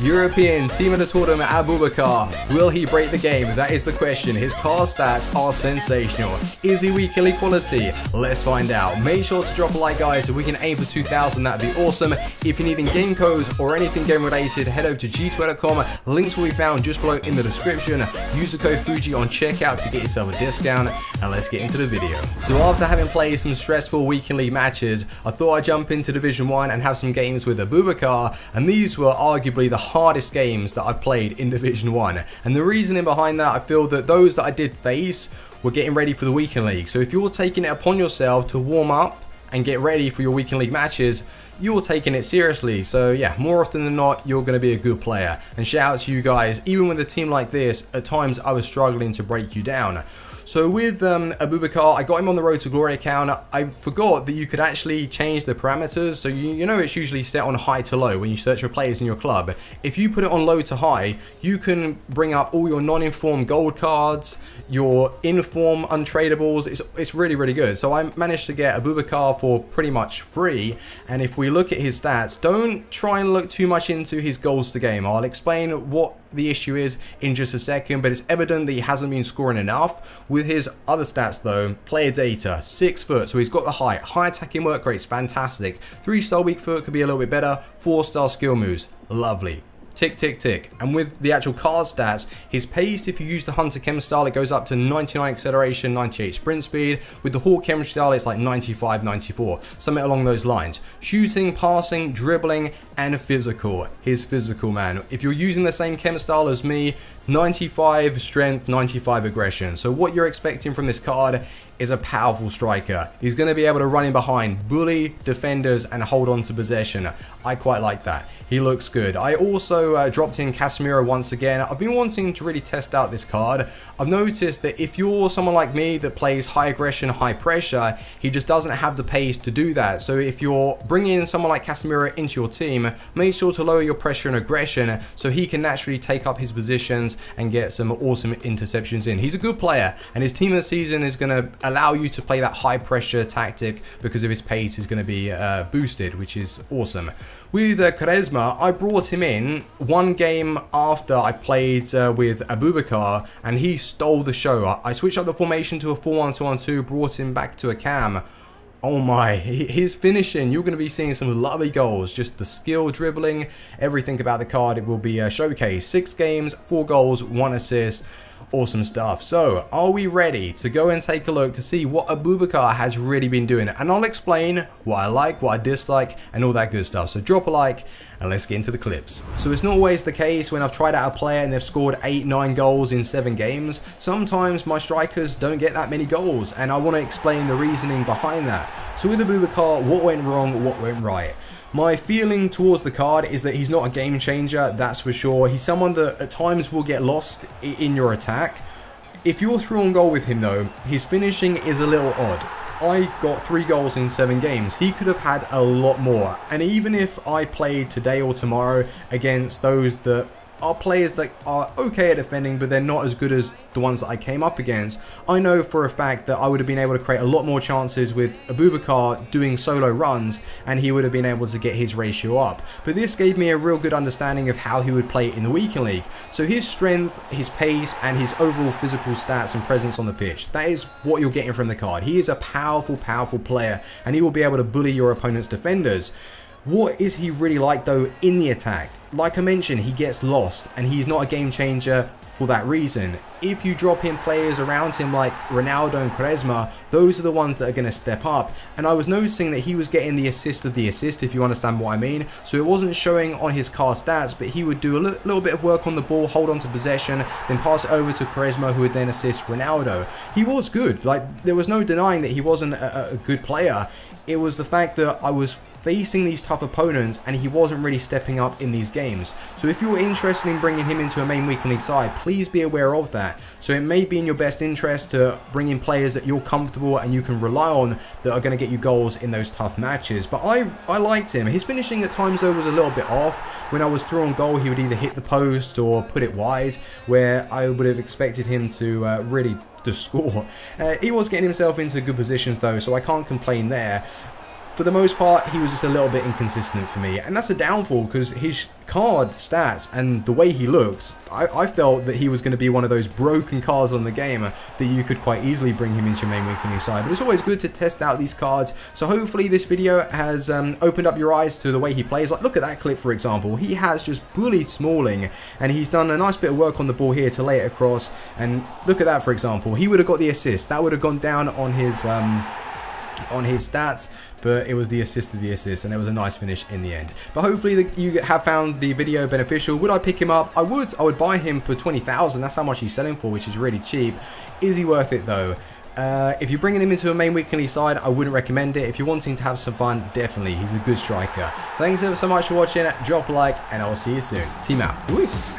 European Team of the Tournament Aboubakar. Will he break the game? That is the question. His card stats are sensational. Is he weekly quality? Let's find out. Make sure to drop a like, guys. If we can aim for 2,000, that'd be awesome. If you're needing game codes or anything game related, head over to gWftrz.com. Links will be found just below in the description. Use the code Fuji on checkout to get yourself a discount. And let's get into the video. So after having played some stressful weekly matches, I thought I'd jump into Division 1 and have some games with Aboubakar. And these were arguably the hardest games that I've played in Division 1, and the reasoning behind that, I feel that those that I did face were getting ready for the weekend league. So if you're taking it upon yourself to warm up and get ready for your weekend league matches, you're taking it seriously. So yeah, more often than not, you're going to be a good player. And shout out to you guys. Even with a team like this, at times I was struggling to break you down. So with Aboubakar, I got him on the Road to Glory account. I forgot that you could actually change the parameters. So you know it's usually set on high to low when you search for players in your club. If you put it on low to high, you can bring up all your non-informed gold cards, your inform untradables. It's really, really good. So I managed to get Aboubakar for pretty much free. And if we look at his stats, don't try and look too much into his goals to game. I'll explain what the issue is in just a second, but it's evident that he hasn't been scoring enough. With his other stats though, player data, 6 foot, so he's got the height, high attacking work rate's fantastic, 3-star weak foot could be a little bit better, 4-star skill moves, lovely. Tick, tick, tick. And with the actual card stats, his pace, if you use the Hunter Chem style, it goes up to 99 acceleration, 98 sprint speed. With the Hawk Chem style, it's like 95, 94, something along those lines. Shooting, passing, dribbling, and physical. His physical, man. If you're using the same Chem style as me, 95 strength, 95 aggression. So what you're expecting from this card is a powerful striker. He's going to be able to run in behind, bully defenders, and hold on to possession. I quite like that. He looks good. I also dropped in Casemiro once again. I've been wanting to really test out this card. I've noticed that if you're someone like me that plays high aggression, high pressure, he just doesn't have the pace to do that. So if you're bringing in someone like Casemiro into your team, make sure to lower your pressure and aggression so he can naturally take up his positions and get some awesome interceptions in. He's a good player, and his team of the season is going to allow you to play that high pressure tactic because of his pace is going to be boosted, which is awesome. With Quaresma, I brought him in one game after I played with Aboubakar, and he stole the show. I switched up the formation to a 4-1-2-1-2, brought him back to a cam. Oh my, his finishing, you're going to be seeing some lovely goals. Just the skill, dribbling, everything about the card, it will be showcased. 6 games, 4 goals, 1 assist. Awesome stuff. So, are we ready to go and take a look to see what Aboubakar has really been doing? And I'll explain what I like, what I dislike, and all that good stuff. So drop a like, and let's get into the clips. So it's not always the case when I've tried out a player and they've scored 8-9 goals in 7 games. Sometimes my strikers don't get that many goals, and I want to explain the reasoning behind that. So with Aboubakar, what went wrong, what went right? My feeling towards the card is that he's not a game changer, that's for sure. He's someone that at times will get lost in your attack. If you're through on goal with him though, his finishing is a little odd. I got 3 goals in 7 games. He could have had a lot more. And even if I played today or tomorrow against those that are players that are okay at defending, but they're not as good as the ones that I came up against, I know for a fact that I would have been able to create a lot more chances with Aboubakar doing solo runs, and he would have been able to get his ratio up. But this gave me a real good understanding of how he would play in the weekend league. So his strength, his pace, and his overall physical stats and presence on the pitch, that is what you're getting from the card. He is a powerful, powerful player, and he will be able to bully your opponent's defenders. What is he really like though in the attack? Like I mentioned, he gets lost, and he's not a game changer for that reason. If you drop in players around him like Ronaldo and Quaresma, those are the ones that are going to step up. And I was noticing that he was getting the assist of the assist, if you understand what I mean. So it wasn't showing on his card stats, but he would do a little bit of work on the ball, hold on to possession, then pass it over to Quaresma, who would then assist Ronaldo. He was good. Like, there was no denying that he wasn't a good player. It was the fact that I was facing these tough opponents and he wasn't really stepping up in these games. So if you're interested in bringing him into a main weekend league side, please be aware of that. So it may be in your best interest to bring in players that you're comfortable and you can rely on that are going to get you goals in those tough matches. But I liked him. His finishing at times though was a little bit off. When I was through on goal, he would either hit the post or put it wide, where I would have expected him to really to score. He was getting himself into good positions though, so I can't complain there. for the most part, he was just a little bit inconsistent for me, and that's a downfall because his card stats and the way he looks, I felt that he was going to be one of those broken cards on the game that you could quite easily bring him into your main weekly side. But it's always good to test out these cards, so hopefully this video has opened up your eyes to the way he plays. Like, look at that clip, for example. He has just bullied Smalling, and he's done a nice bit of work on the ball here to lay it across, and look at that, for example. He would have got the assist. That would have gone down on his stats, but it was the assist of the assist, and it was a nice finish in the end. But hopefully you have found the video beneficial. Would I pick him up? I would buy him for 20,000. That's how much he's selling for, which is really cheap. Is he worth it though? If you're bringing him into a main weekly side, I wouldn't recommend it. If you're wanting to have some fun, definitely, he's a good striker. Thanks ever so much for watching. Drop a like, and I'll see you soon. Team out. Peace.